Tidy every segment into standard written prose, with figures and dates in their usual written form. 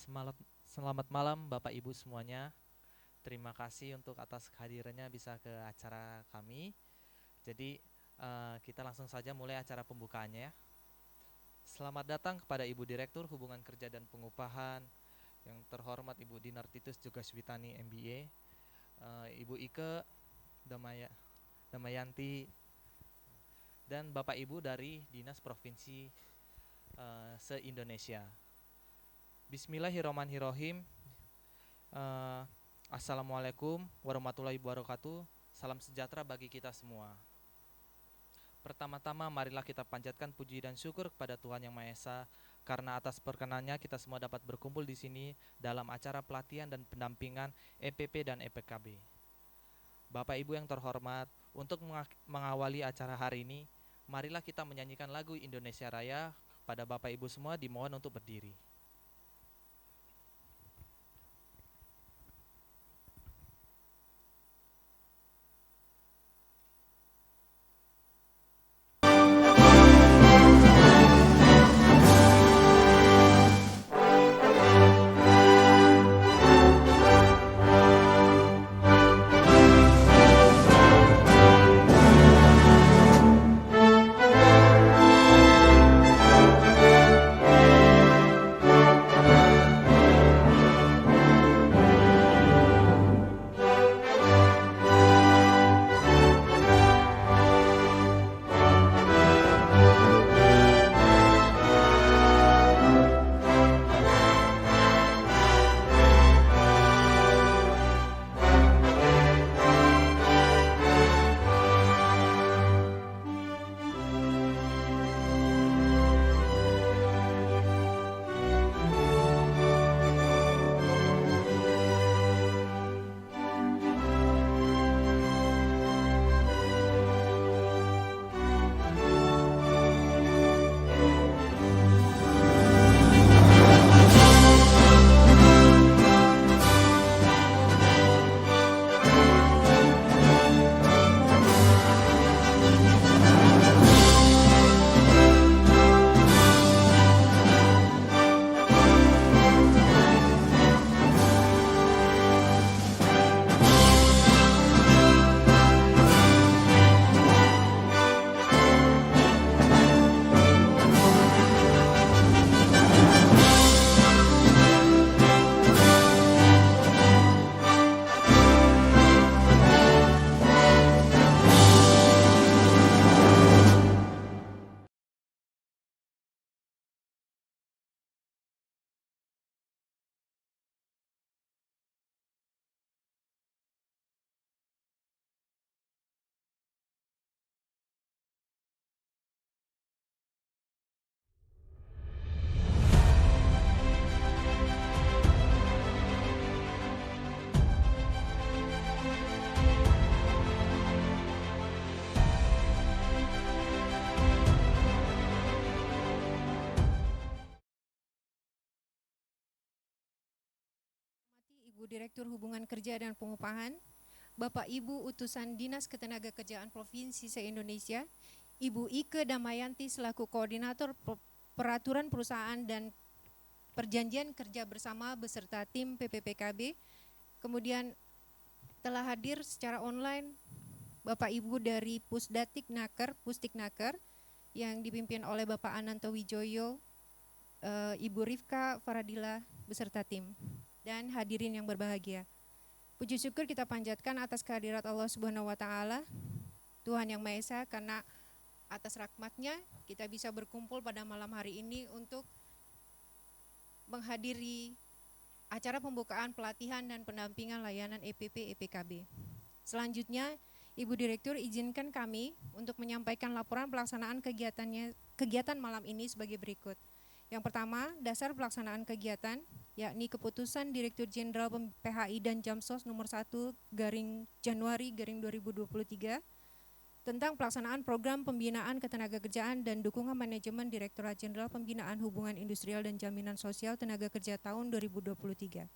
Selamat malam Bapak Ibu semuanya. Terima kasih untuk atas kehadirannya bisa ke acara kami. Jadi kita langsung saja mulai acara pembukaannya ya. Selamat datang kepada Ibu Direktur Hubungan Kerja dan Pengupahan, yang terhormat Ibu Dinar Titus Jogaswitani MBA, Ibu Ike Damaya, Damayanti, dan Bapak Ibu dari Dinas Provinsi se-Indonesia. Bismillahirrahmanirrahim. Eh, Assalamualaikum warahmatullahi wabarakatuh. Salam sejahtera bagi kita semua. Pertama-tama marilah kita panjatkan puji dan syukur kepada Tuhan Yang Maha Esa, karena atas perkenannya kita semua dapat berkumpul di sini dalam acara pelatihan dan pendampingan EPP dan EPKB. Bapak Ibu yang terhormat, untuk mengawali acara hari ini, marilah kita menyanyikan lagu Indonesia Raya. Pada Bapak Ibu semua dimohon untuk berdiri. Ibu Direktur Hubungan Kerja dan Pengupahan, Bapak Ibu Utusan Dinas Ketenagakerjaan Provinsi se-Indonesia, Ibu Ike Damayanti selaku Koordinator Peraturan Perusahaan dan Perjanjian Kerja Bersama beserta tim PPPKB, kemudian telah hadir secara online Bapak Ibu dari Pusdiknaker yang dipimpin oleh Bapak Ananto Wijoyo, Ibu Rifka Faradila beserta tim, dan hadirin yang berbahagia. Puji syukur kita panjatkan atas kehadirat Allah Subhanahu wa Ta'ala, Tuhan Yang Maha Esa, karena atas rahmat-Nya kita bisa berkumpul pada malam hari ini untuk menghadiri acara pembukaan pelatihan dan pendampingan layanan EPP EPKB. Selanjutnya, Ibu Direktur izinkan kami untuk menyampaikan laporan pelaksanaan kegiatan malam ini sebagai berikut. Yang pertama, dasar pelaksanaan kegiatan, yakni Keputusan Direktur Jenderal PHI dan Jamsos nomor 1/Januari/2023 tentang pelaksanaan program pembinaan ketenagakerjaan dan dukungan manajemen Direktorat Jenderal Pembinaan Hubungan Industrial dan Jaminan Sosial Tenaga Kerja tahun 2023.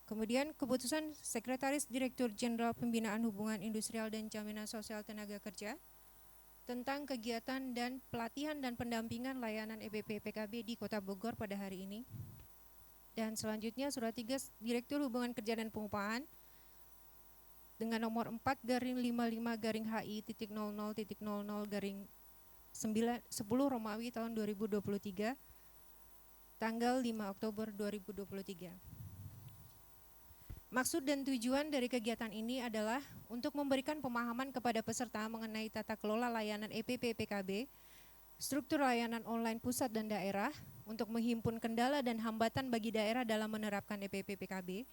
Kemudian Keputusan Sekretaris Direktur Jenderal Pembinaan Hubungan Industrial dan Jaminan Sosial Tenaga Kerja tentang kegiatan dan pelatihan dan pendampingan layanan EPP PKB di Kota Bogor pada hari ini. Dan selanjutnya surat 3 Direktur Hubungan Kerja dan Pengupahan dengan nomor 4-HI.00-00-10 Romawi tahun 2023 tanggal 5 Oktober 2023. Maksud dan tujuan dari kegiatan ini adalah untuk memberikan pemahaman kepada peserta mengenai tata kelola layanan EPP PKB, struktur layanan online pusat dan daerah, untuk menghimpun kendala dan hambatan bagi daerah dalam menerapkan EPP PKB.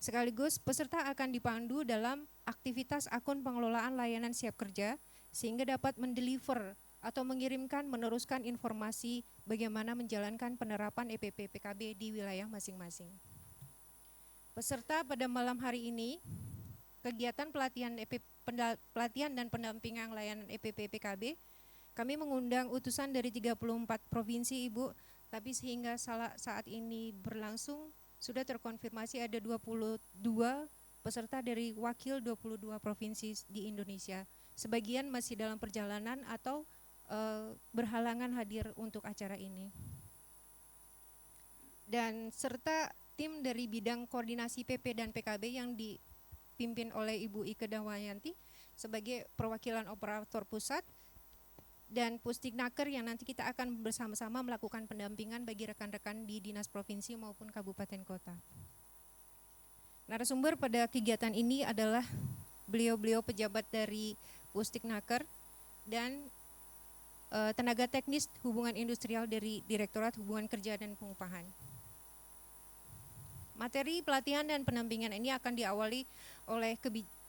Sekaligus peserta akan dipandu dalam aktivitas akun pengelolaan layanan siap kerja sehingga dapat mendeliver atau mengirimkan, meneruskan informasi bagaimana menjalankan penerapan EPP PKB di wilayah masing-masing. Peserta pada malam hari ini, kegiatan pelatihan dan pendampingan layanan EPP PKB, kami mengundang utusan dari 34 provinsi, Ibu, tapi sehingga saat ini berlangsung sudah terkonfirmasi ada 22 peserta dari wakil 22 provinsi di Indonesia. Sebagian masih dalam perjalanan atau berhalangan hadir untuk acara ini. Dan serta tim dari bidang koordinasi PP dan PKB yang dipimpin oleh Ibu Ike Damayanti sebagai perwakilan operator pusat, dan Pusdiknaker yang nanti kita akan bersama-sama melakukan pendampingan bagi rekan-rekan di dinas provinsi maupun kabupaten kota. Narasumber pada kegiatan ini adalah beliau-beliau pejabat dari Pusdiknaker dan tenaga teknis hubungan industrial dari Direktorat Hubungan Kerja dan Pengupahan. Materi pelatihan dan pendampingan ini akan diawali oleh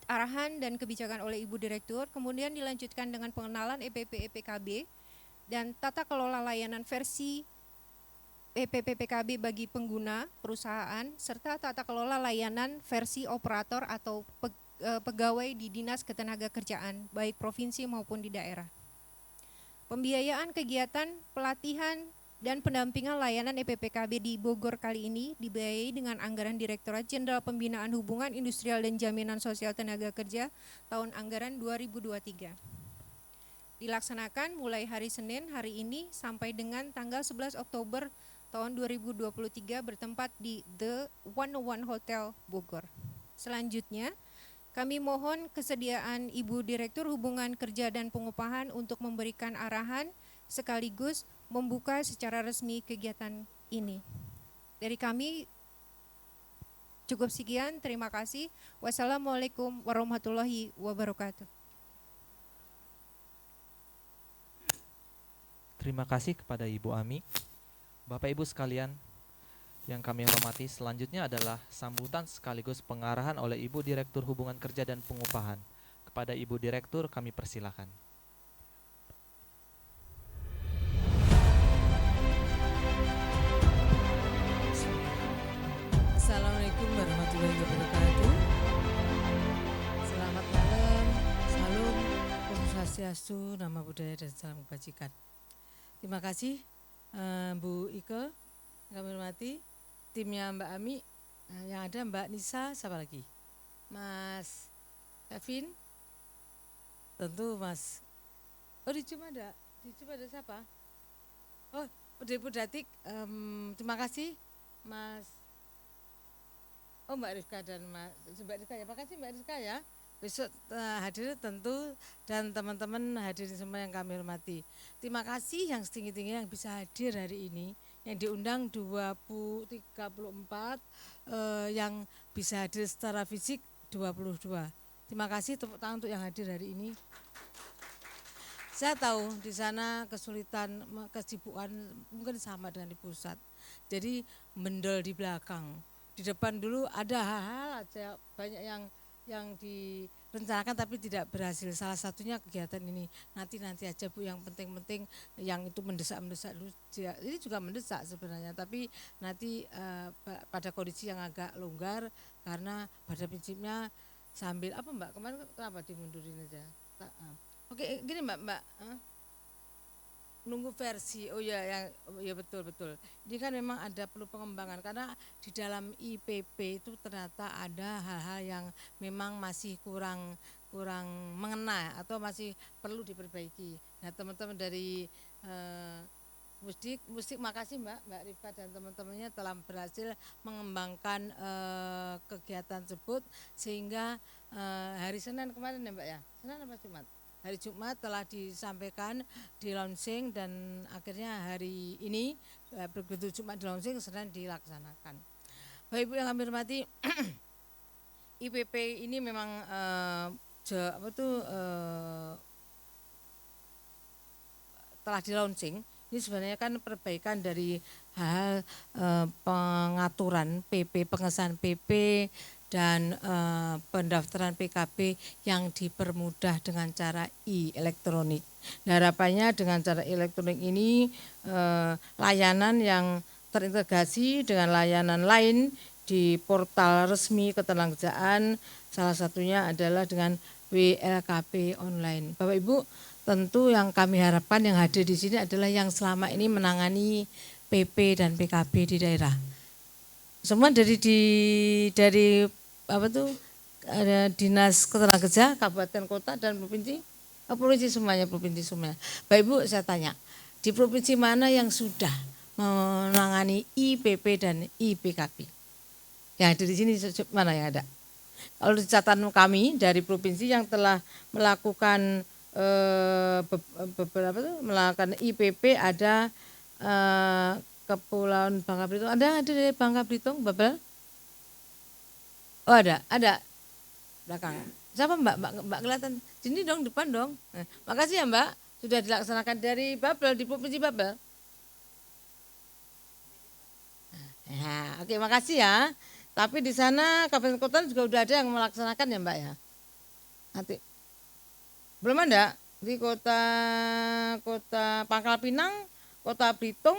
arahan dan kebijakan oleh Ibu Direktur, kemudian dilanjutkan dengan pengenalan EPP PKB dan tata kelola layanan versi EPP PKB bagi pengguna perusahaan, serta tata kelola layanan versi operator atau pegawai di Dinas Ketenagakerjaan, baik provinsi maupun di daerah. Pembiayaan kegiatan pelatihan dan pendampingan layanan EPPKB di Bogor kali ini dibiayai dengan anggaran Direktorat Jenderal Pembinaan Hubungan Industrial dan Jaminan Sosial Tenaga Kerja tahun anggaran 2023. Dilaksanakan mulai hari Senin hari ini sampai dengan tanggal 11 Oktober tahun 2023 bertempat di The 101 Hotel Bogor. Selanjutnya, kami mohon kesediaan Ibu Direktur Hubungan Kerja dan Pengupahan untuk memberikan arahan sekaligus membuka secara resmi kegiatan ini. Dari kami cukup sekian, terima kasih. Wassalamualaikum warahmatullahi wabarakatuh. Terima kasih kepada Ibu Ami. Bapak Ibu sekalian yang kami hormati, selanjutnya adalah sambutan sekaligus pengarahan oleh Ibu Direktur Hubungan Kerja dan Pengupahan. Kepada Ibu Direktur kami persilakan. Assalamualaikum warahmatullahi wabarakatuh. Selamat malam, salam, Om Swastiastu, nama budaya dan salam kebajikan. Terima kasih Bu Ike, kami hormati timnya Mbak Ami, yang ada Mbak Nisa, siapa lagi? Mas Kevin, tentu Mas. Oh di Cuma ada siapa? Oh dari Pudatik, terima kasih Mas. Oh Mbak Rizka dan Mbak Rizka ya, makasih Mbak Rizka ya. Besok hadir tentu dan teman-teman hadirin semua yang kami hormati. Terima kasih yang setinggi-tingginya yang bisa hadir hari ini, yang diundang 34, yang bisa hadir secara fisik 22. Terima kasih, tepuk tangan untuk yang hadir hari ini. Saya tahu di sana kesulitan, kesibukan mungkin sama dengan di pusat. Jadi mendel di belakang. Di depan dulu ada hal-hal aja banyak yang direncanakan tapi tidak berhasil. Salah satunya kegiatan ini. Nanti aja Bu, yang penting-penting yang itu mendesak dulu. Ini juga mendesak sebenarnya, tapi nanti pada kondisi yang agak longgar, karena pada prinsipnya sambil apa Mbak, kemarin kenapa dimundurin aja? Oke, gini Mbak, nunggu versi. Oh ya, ya betul. Ini kan memang ada perlu pengembangan, karena di dalam IPP itu ternyata ada hal-hal yang memang masih kurang mengena atau masih perlu diperbaiki. Nah, teman-teman dari Mustik makasih Mbak Rifa dan teman-temannya telah berhasil mengembangkan kegiatan tersebut sehingga hari Senin kemarin ya Mbak ya, Senin apa Jumat? Hari Jumat telah disampaikan di launching dan akhirnya hari ini begitu Jumat di launching Senin dilaksanakan. Bapak Ibu yang kami hormati, IPP ini memang telah di launching. Ini sebenarnya kan perbaikan dari hal pengaturan PP, pengesahan PP dan pendaftaran PKB yang dipermudah dengan cara elektronik. Nah, harapannya dengan cara elektronik ini layanan yang terintegrasi dengan layanan lain di portal resmi ketenagakerjaan, salah satunya adalah dengan WLKP online. Bapak Ibu, tentu yang kami harapkan yang hadir di sini adalah yang selama ini menangani PP dan PKB di daerah. Semua dari ada Dinas Ketenagakerjaan Kabupaten, Kota dan provinsi semuanya. Bapak Ibu, saya tanya, di provinsi mana yang sudah menangani IPP dan IPKB? Yang ada di sini mana yang ada? Kalau di catatan kami dari provinsi yang telah melakukan melakukan IPP ada Kepulauan Bangka Belitung, ada dari Bangka Belitung, Babel? Oh ada belakang. Siapa Mbak kelihatan? Sini dong, depan dong. Makasih ya Mbak, sudah dilaksanakan dari Babel, di provinsi Babel. Nah, oke, makasih ya. Tapi di sana Kabupaten Kota juga udah ada yang melaksanakan ya Mbak ya. Nanti belum ada di kota Pangkal Pinang, Kota Belitung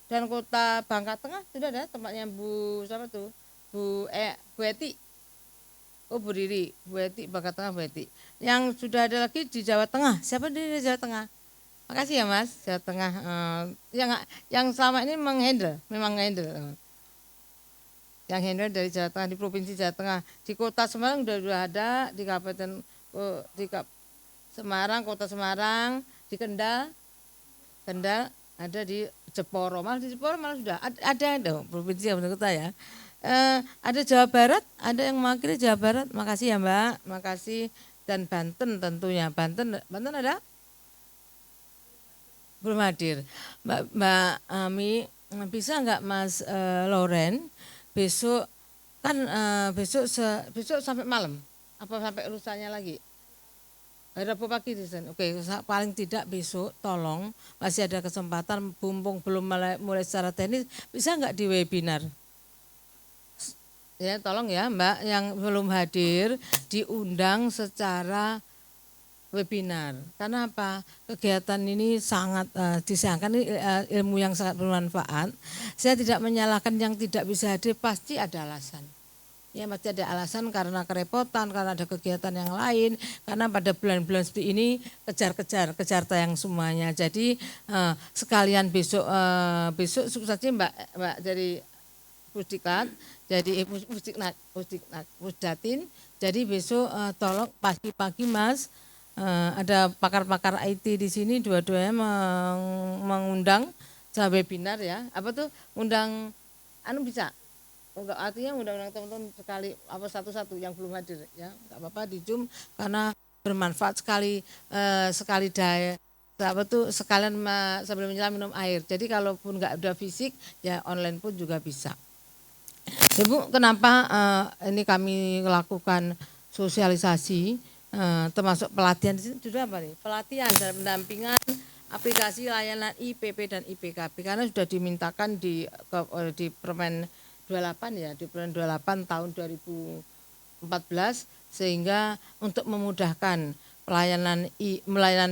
dan Kota Bangka Tengah sudah ada tempatnya Bu siapa tuh? Bu Eti. Oh Bu Riri, Bu Eti, Bangka Tengah Bu Eti. Yang sudah ada lagi di Jawa Tengah. Siapa di Jawa Tengah? Makasih ya Mas, Jawa Tengah. Yang selama ini memang handle. Yang handle dari Jawa Tengah, di Provinsi Jawa Tengah. Di Kota Semarang sudah ada, di Kabupaten Semarang, Kota Semarang, di Kendal ada di Jeporo, malah di Jeporo malah sudah ada dong provinsi yang kota ya. Ada Jawa Barat, ada yang mewakili Jawa Barat, makasih ya Mbak, makasih. Dan Banten tentunya, Banten ada? Belum hadir. Mbak Ami, bisa nggak Mas Loren besok kan besok sampai malam, apa sampai lusanya lagi? Rabu pagi di sana. Oke, paling tidak besok tolong masih ada kesempatan bumbung belum mulai secara teknis, bisa nggak di webinar? Ya, tolong ya Mbak yang belum hadir diundang secara webinar. Karena apa? Kegiatan ini sangat disayangkan, ini ilmu yang sangat bermanfaat. Saya tidak menyalahkan yang tidak bisa hadir, pasti ada alasan. Ya masih ada alasan karena kerepotan, karena ada kegiatan yang lain, karena pada bulan-bulan seperti ini kejar tayang semuanya. Jadi sekalian besok sukses saja Mbak dari Pusdiklat, jadi Pusdatin. Jadi besok tolong pagi-pagi Mas, ada pakar-pakar IT di sini, dua-duanya mengundang webinar ya. Apa tuh? Undang bisa? Enggak, artinya undang-undang teman-teman sekali apa satu-satu yang belum hadir ya, enggak apa-apa di Zoom karena bermanfaat sekali daya apa tuh sekalian sambil menyelam minum air. Jadi kalaupun enggak ada fisik ya online pun juga bisa. Ibu, kenapa ini kami lakukan sosialisasi termasuk pelatihan di sini juga apa nih? Pelatihan dan pendampingan aplikasi layanan IPP dan IPKB karena sudah dimintakan di Permen 28 ya, di Permen 28 tahun 2014 sehingga untuk memudahkan pelayanan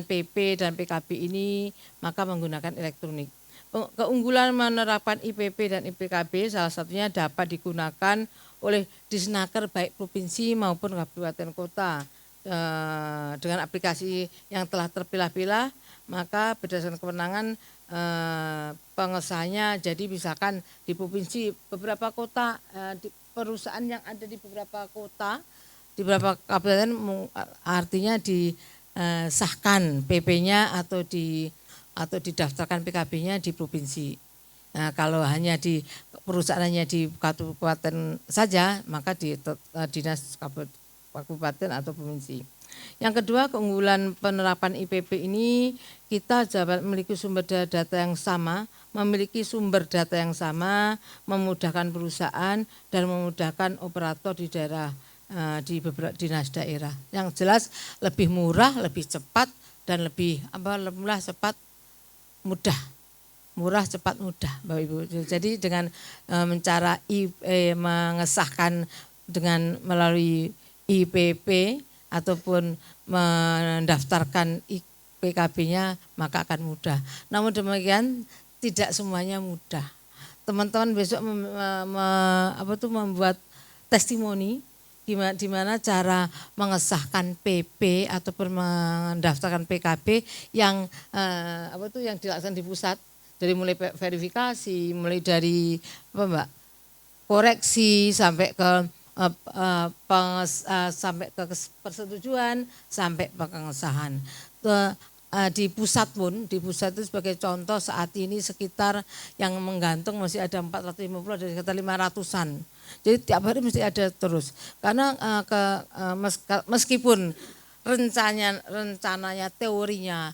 PP dan PKB ini maka menggunakan elektronik. Keunggulan menerapkan IPP dan IPKB salah satunya dapat digunakan oleh Disnaker baik provinsi maupun kabupaten kota dengan aplikasi yang telah terpilah-pilah, maka berdasarkan kewenangan pengesahannya. Jadi misalkan di provinsi beberapa kota, di perusahaan yang ada di beberapa kota, di beberapa kabupaten artinya disahkan PP-nya atau atau didaftarkan PKB-nya di provinsi. Nah, kalau hanya di perusahaannya di kabupaten saja, maka di dinas kabupaten atau provinsi. Yang kedua, keunggulan penerapan IPP ini, kita dapat memiliki sumber data yang sama, memudahkan perusahaan dan memudahkan operator di daerah, di beberapa dinas daerah. Yang jelas lebih murah, lebih cepat dan lebih murah, cepat, mudah. Murah, cepat, mudah, Bapak Ibu. Jadi dengan mengesahkan dengan melalui IPP ataupun mendaftarkan PKB-nya, maka akan mudah. Namun demikian tidak semuanya mudah. Teman-teman besok membuat testimoni di mana cara mengesahkan PP ataupun mendaftarkan PKB yang yang dilaksanakan di pusat, dari mulai verifikasi, mulai dari koreksi sampai ke sampai ke persetujuan sampai pengesahan. Di pusat pun, di pusat itu sebagai contoh saat ini sekitar yang menggantung masih ada 450, ada sekitar 500-an. Jadi tiap hari mesti ada terus. Karena meskipun rencananya teorinya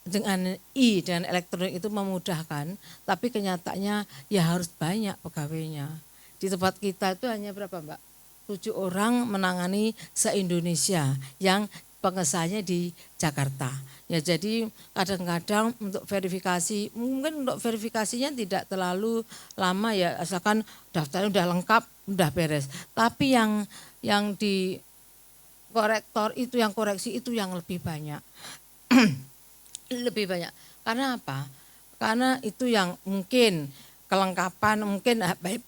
dengan dengan elektronik itu memudahkan, tapi kenyataannya ya harus banyak pegawainya. Di tempat kita itu hanya berapa, Mbak? 7 orang menangani se-Indonesia yang pengesahannya di Jakarta. Ya, jadi kadang-kadang untuk verifikasi, mungkin untuk verifikasinya tidak terlalu lama ya, asalkan daftarnya udah lengkap, udah beres. Tapi yang di korektor itu, yang koreksi itu yang lebih banyak. Lebih banyak. Karena apa? Karena itu yang mungkin kelengkapan, mungkin baik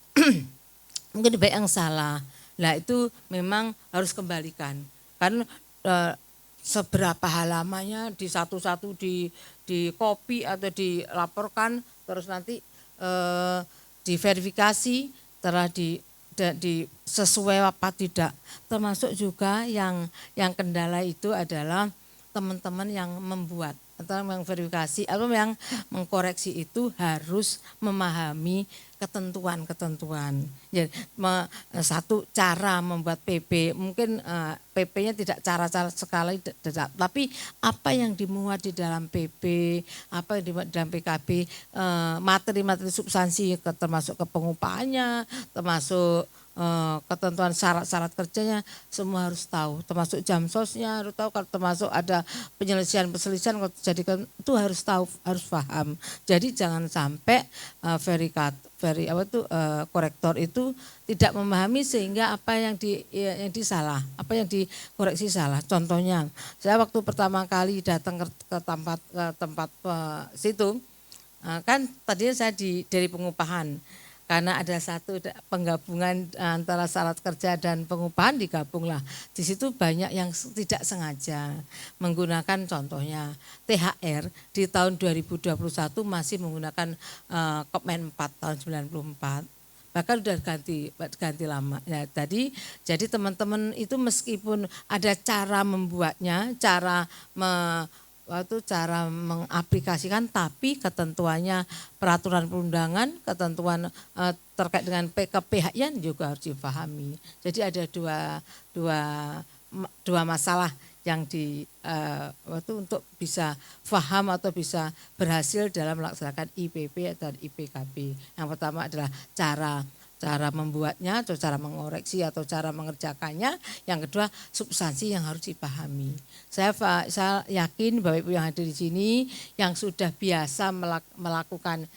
mungkin baik yang salah. Nah, itu memang harus kembalikan. Karena seberapa halamannya di satu-satu di copy atau dilaporkan, terus nanti diverifikasi telah di sesuai apa tidak. Termasuk juga yang kendala itu adalah teman-teman yang membuat atau memverifikasi atau yang mengkoreksi itu harus memahami ketentuan-ketentuan. Jadi satu cara membuat PP, mungkin PP-nya tidak cara-cara sekali, tapi apa yang dimuat di dalam PP, apa yang dimuat di dalam PKB, materi-materi substansi termasuk ke pengupahannya, termasuk ketentuan syarat-syarat kerjanya, semua harus tahu, termasuk jam sosnya harus tahu, termasuk ada penyelesaian jadikan itu harus tahu, harus paham. Jadi jangan sampai korektor itu tidak memahami sehingga apa yang disalah, apa yang dikoreksi salah. Contohnya, saya waktu pertama kali datang ke tempat situ, kan tadinya saya dari pengupahan. Karena ada satu penggabungan antara syarat kerja dan pengupahan, digabunglah. Di situ banyak yang tidak sengaja menggunakan, contohnya THR di tahun 2021 masih menggunakan Kopmen 4 tahun 94. Bahkan sudah ganti lama. Ya, jadi teman-teman itu meskipun ada cara membuatnya, cara mengaplikasikan, tapi ketentuannya peraturan perundangan, ketentuan terkait dengan PKPHN juga harus dipahami. Jadi ada dua masalah yang untuk bisa paham atau bisa berhasil dalam melaksanakan IPP dan IPKB. Yang pertama adalah cara membuatnya atau cara mengoreksi atau cara mengerjakannya. Yang kedua, substansi yang harus dipahami. Saya yakin Bapak Ibu yang hadir di sini yang sudah biasa melakukan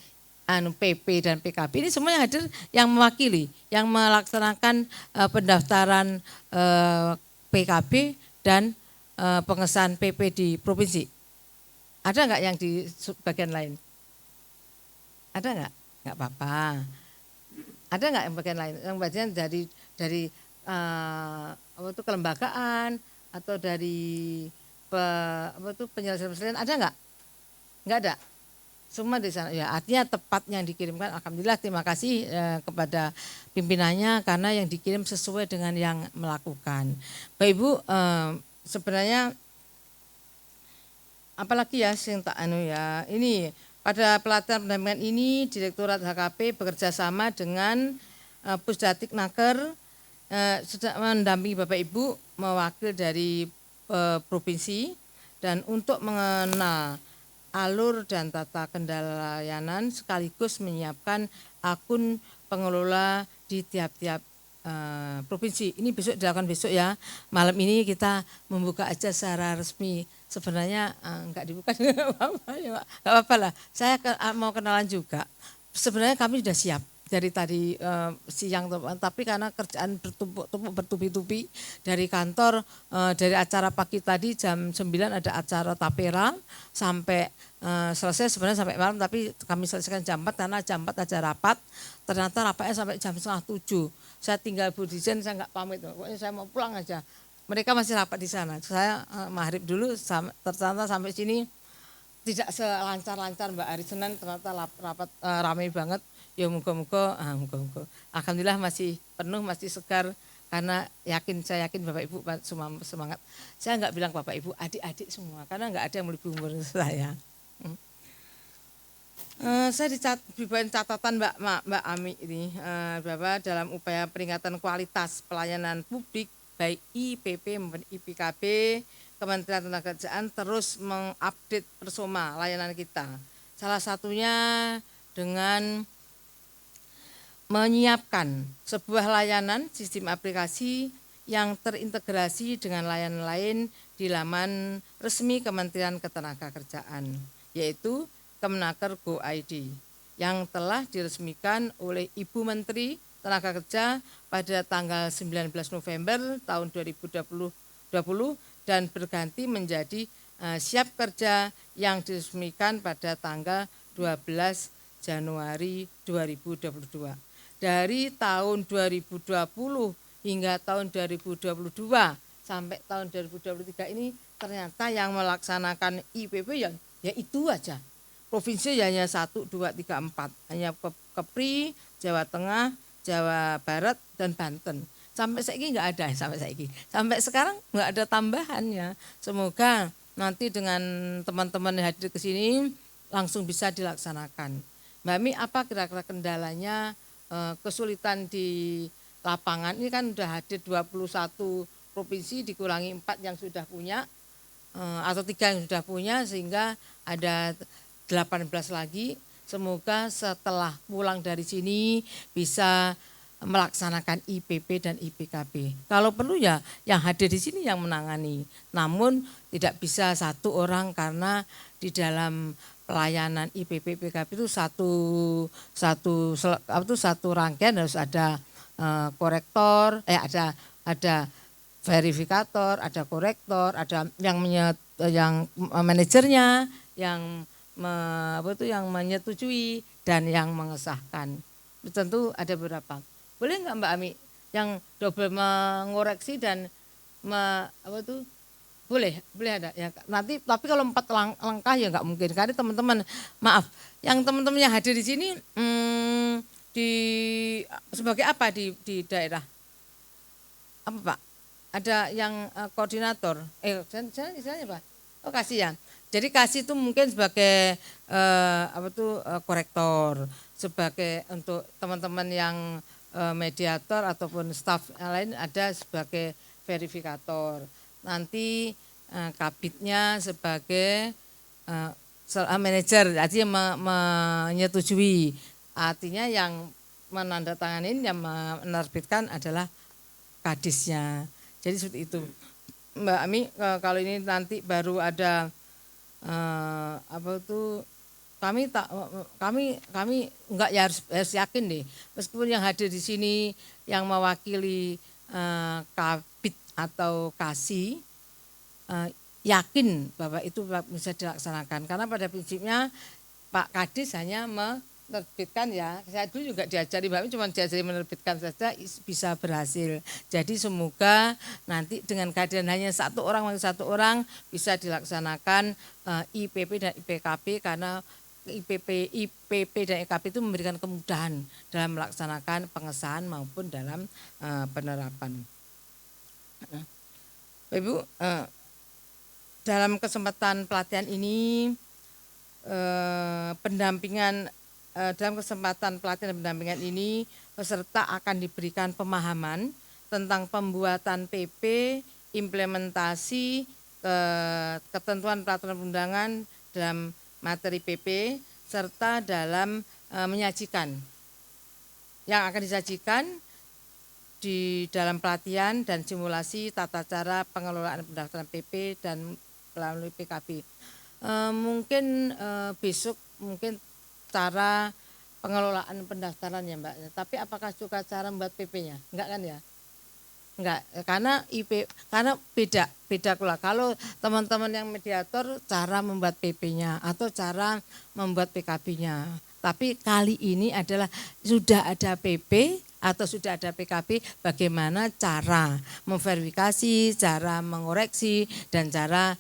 PP dan PKB ini semua yang hadir yang mewakili, yang melaksanakan pendaftaran PKB dan pengesahan PP di provinsi. Ada enggak yang di bagian lain? Ada enggak? Enggak apa-apa. Ada enggak yang bagian lain? Yang bagian dari kelembagaan atau dari penyelesaian ada enggak? Enggak ada. Semua di sana. Ya, artinya tepat yang dikirimkan. Alhamdulillah, terima kasih kepada pimpinannya karena yang dikirim sesuai dengan yang melakukan. Bapak Ibu, sebenarnya apalagi ya sing tak anu ya. Ini pada pelatihan pendampingan ini Direktorat HKP bekerja sama dengan Pusdatik Naker sudah mendampingi Bapak Ibu mewakil dari provinsi dan untuk mengenal alur dan tata kendala layanan sekaligus menyiapkan akun pengelola di tiap-tiap provinsi. Ini besok dilakukan besok ya. Malam ini kita membuka aja secara resmi. Sebenarnya enggak dibuka juga apa-apa ya Pak. Enggak apa-apa lah. Saya mau kenalan juga. Sebenarnya kami sudah siap dari tadi siang, tapi karena kerjaan bertubi-tubi dari kantor, dari acara pagi tadi jam 9 ada acara tapera sampai selesai sebenarnya sampai malam, tapi kami selesaikan jam 4 karena jam 4 ada rapat, ternyata rapatnya sampai jam setengah 7. Saya tinggal Bu Dijen, saya enggak pamit, pokoknya saya mau pulang aja. Mereka masih rapat di sana, saya maghrib dulu, ternyata sampai sini tidak selancar-lancar Mbak. Hari Senin ternyata rapat ramai banget. Ya moga-moga, alhamdulillah masih penuh, masih segar karena saya yakin Bapak Ibu semua semangat. Saya enggak bilang Bapak Ibu, adik-adik semua karena enggak ada yang lebih umur dari saya. Saya dibuat catatan Mbak Ami ini bahwa dalam upaya peningkatan kualitas pelayanan publik baik IPP maupun IPKB, Kementerian Ketenagakerjaan terus mengupdate persoma layanan kita. Salah satunya dengan menyiapkan sebuah layanan sistem aplikasi yang terintegrasi dengan layanan lain di laman resmi Kementerian Ketenagakerjaan, yaitu Kemenaker Go ID, yang telah diresmikan oleh Ibu Menteri Tenaga Kerja pada tanggal 19 November tahun 2020 dan berganti menjadi Siap Kerja yang diresmikan pada tanggal 12 Januari 2022. Dari tahun 2020 hingga tahun 2022 sampai tahun 2023 ini ternyata yang melaksanakan IPP ya itu aja. Provinsi hanya 1, 2, 3, 4. Hanya Kepri, Jawa Tengah, Jawa Barat, dan Banten. Sampai saiki enggak ada, sampai sekarang enggak ada tambahannya. Semoga nanti dengan teman-teman yang hadir ke sini langsung bisa dilaksanakan. Mbak Mi, apa kira-kira kendalanya, kesulitan di lapangan? Ini kan sudah hadir 21 provinsi dikurangi 4 yang sudah punya, atau 3 yang sudah punya, sehingga ada 18 lagi. Semoga setelah pulang dari sini bisa melaksanakan IPP dan IPKB. Kalau perlu ya yang hadir di sini yang menangani. Namun tidak bisa satu orang karena di dalam pelayanan IPP IPKB itu satu rangkaian harus ada korektor, ada verifikator, ada korektor, ada yang manajernya, yang menyetujui dan yang mengesahkan. Tentu ada beberapa. Boleh enggak Mbak Ami yang double mengoreksi dan boleh ada ya. Nanti tapi kalau 4 langkah ya enggak mungkin. Karena teman-teman, maaf, yang teman-teman yang hadir di sini sebagai apa di daerah? Apa Pak? Ada yang koordinator. Istilahnya Pak? Oh, kasih ya. Jadi kasih itu mungkin sebagai korektor, sebagai untuk teman-teman yang mediator ataupun staf lain ada sebagai verifikator. Nanti kabitnya sebagai manajer, artinya menyetujui. Artinya yang menandatangani, yang menerbitkan adalah kadisnya. Jadi seperti itu. Mbak Ami, kalau ini nanti baru ada kami enggak ya harus yakin deh, meskipun yang hadir di sini yang mewakili kabit atau kasih yakin bahwa itu bisa dilaksanakan, karena pada prinsipnya Pak Kadis hanya menerbitkan ya. Saya dulu juga diajari Mbak, cuma diajari menerbitkan saja bisa berhasil. Jadi semoga nanti dengan kehadiran hanya satu orang bisa dilaksanakan IPP dan IPKB, karena IPP dan IPKB itu memberikan kemudahan dalam melaksanakan pengesahan maupun dalam penerapan. Ibu, dalam kesempatan pelatihan ini dalam kesempatan pelatihan dan pendampingan ini peserta akan diberikan pemahaman tentang pembuatan PP, implementasi ketentuan peraturan perundangan dalam materi PP serta dalam menyajikan yang akan disajikan di dalam pelatihan dan simulasi tata cara pengelolaan pendaftaran PP dan melalui PKB. Mungkin besok mungkin cara pengelolaan pendaftaran ya Mbak. Tapi apakah juga cara membuat PP-nya? Enggak kan ya? Enggak, karena beda pula. Kalau teman-teman yang mediator cara membuat PP-nya atau cara membuat PKB-nya. Tapi kali ini adalah sudah ada PP atau sudah ada PKB, bagaimana cara memverifikasi, cara mengoreksi, dan cara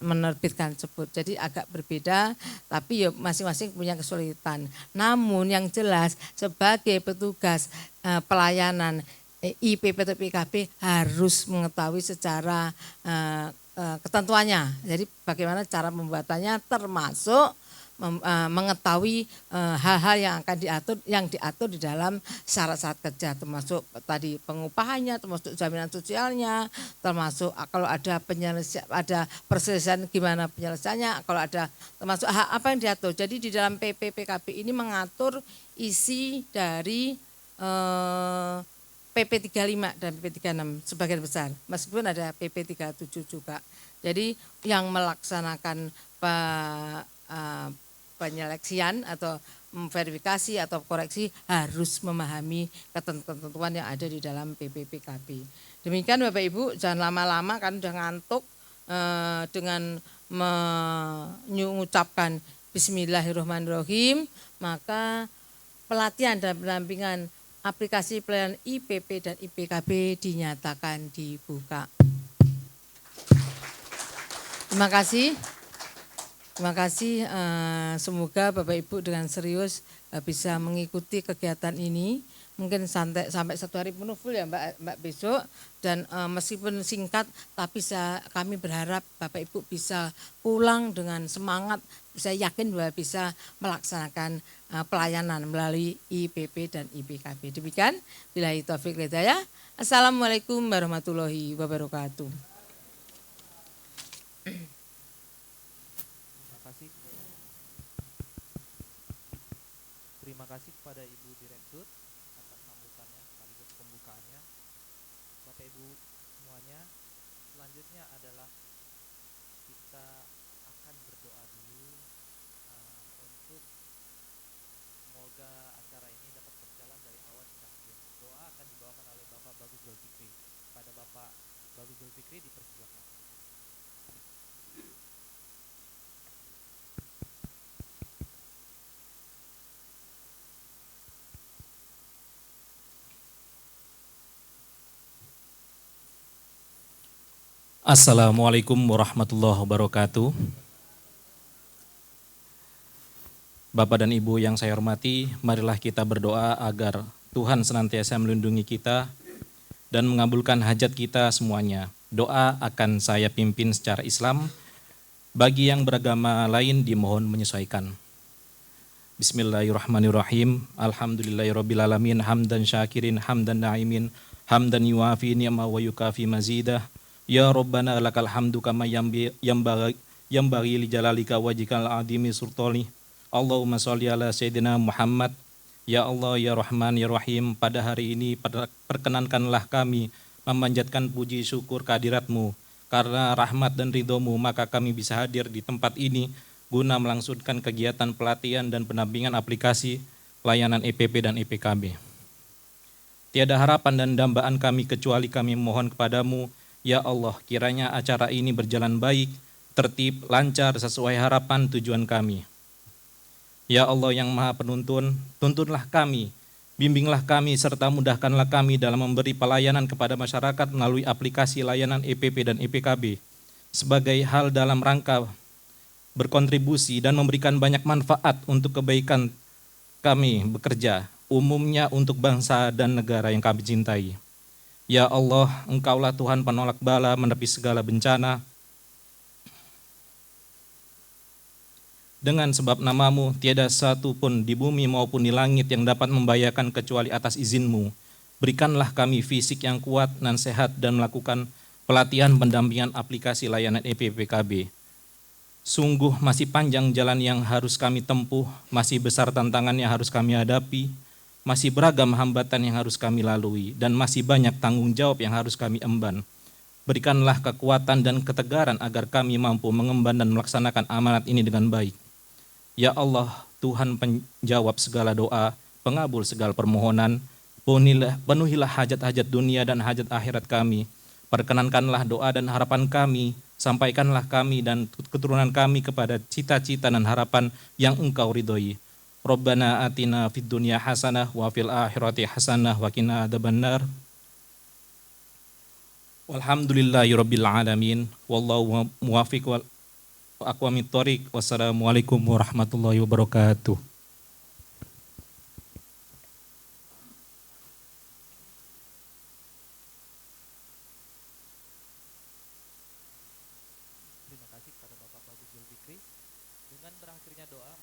menerbitkan tersebut. Jadi agak berbeda, tapi ya masing-masing punya kesulitan. Namun yang jelas sebagai petugas pelayanan IPP atau PKB harus mengetahui secara ketentuannya. Jadi bagaimana cara pembuatannya termasuk mengetahui hal-hal yang diatur di dalam syarat-syarat kerja, termasuk tadi pengupahannya, termasuk jaminan sosialnya, termasuk kalau ada perselisihan gimana penyelesaiannya, kalau ada termasuk apa yang diatur. Jadi di dalam PP PKB ini mengatur isi dari PP 35 dan PP 36 sebagian besar, meskipun ada PP 37 juga. Jadi yang melaksanakan penyeleksian atau verifikasi atau koreksi harus memahami ketentuan yang ada di dalam PP PKB. Demikian Bapak Ibu, jangan lama-lama kan udah ngantuk dengan mengucapkan Bismillahirrahmanirrahim, maka pelatihan dan pendampingan aplikasi pelayanan IPP dan IPKB dinyatakan dibuka. Terima kasih. Terima kasih, semoga Bapak Ibu dengan serius bisa mengikuti kegiatan ini. Mungkin sampai 1 hari penuh full ya Mbak besok. Dan meskipun singkat, tapi kami berharap Bapak Ibu bisa pulang dengan semangat. Saya yakin bahwa bisa melaksanakan pelayanan melalui IPP dan IPKB. Demikian, billahi taufiq wal hidayah. Assalamualaikum warahmatullahi wabarakatuh. Terima kasih kepada Ibu Direktur atas sambutannya sekaligus pembukaannya. Bapak Ibu semuanya, selanjutnya adalah kita akan berdoa dulu untuk semoga acara ini dapat berjalan dari awal hingga akhir. Doa akan dibawakan oleh Bapak Bagus Zulfikri. Pada Bapak Bagus Zulfikri dipersilakan. Assalamualaikum warahmatullahi wabarakatuh. Bapak dan Ibu yang saya hormati, marilah kita berdoa agar Tuhan senantiasa melindungi kita dan mengabulkan hajat kita semuanya. Doa akan saya pimpin secara Islam, bagi yang beragama lain dimohon menyesuaikan. Bismillahirrahmanirrahim. Alhamdulillahirrabbilalamin. Hamdan syakirin, hamdan na'imin, hamdan yuafi ni'ma wa yukafi mazidah. Ya Rabbana lakal hamdu kama yambaghi li jalalika wajhikal adimi sultani. Allahumma sholli ala sayyidina Muhammad. Ya Allah, ya Rahman, ya Rahim, pada hari ini perkenankanlah kami memanjatkan puji syukur kehadirat-Mu. Karena rahmat dan ridho-Mu maka kami bisa hadir di tempat ini guna melangsungkan kegiatan pelatihan dan pendampingan aplikasi layanan EPP dan EPKB. Tiada harapan dan dambaan kami kecuali kami mohon kepadamu, ya Allah, kiranya acara ini berjalan baik, tertib, lancar, sesuai harapan tujuan kami. Ya Allah yang Maha Penuntun, tuntunlah kami, bimbinglah kami, serta mudahkanlah kami dalam memberi pelayanan kepada masyarakat melalui aplikasi layanan EPP dan EPKB, sebagai hal dalam rangka berkontribusi dan memberikan banyak manfaat untuk kebaikan kami bekerja, umumnya untuk bangsa dan negara yang kami cintai. Ya Allah, Engkaulah Tuhan penolak bala, menepi segala bencana. Dengan sebab namamu, tiada satu pun di bumi maupun di langit yang dapat membahayakan kecuali atas izinmu. Berikanlah kami fisik yang kuat dan sehat dan melakukan pelatihan pendampingan aplikasi layanan EPPKB. Sungguh masih panjang jalan yang harus kami tempuh, masih besar tantangan yang harus kami hadapi, masih beragam hambatan yang harus kami lalui, dan masih banyak tanggung jawab yang harus kami emban. Berikanlah kekuatan dan ketegaran agar kami mampu mengemban dan melaksanakan amanat ini dengan baik. Ya Allah, Tuhan penjawab segala doa, pengabul segala permohonan, penuhilah hajat-hajat dunia dan hajat akhirat kami. Perkenankanlah doa dan harapan kami, sampaikanlah kami dan keturunan kami kepada cita-cita dan harapan yang Engkau ridhoi. Rabbana atina fid dunya hasanah wa fil akhirati hasanah wa qina adzabannar. Walhamdulillahirabbil alamin. Wallahu muwaffiq wa aqwamit thoriq. Wassalamualaikum warahmatullahi wabarakatuh. Terima kasih kepada Bapak Bagus Zulfikri. Dengan berakhirnya doa,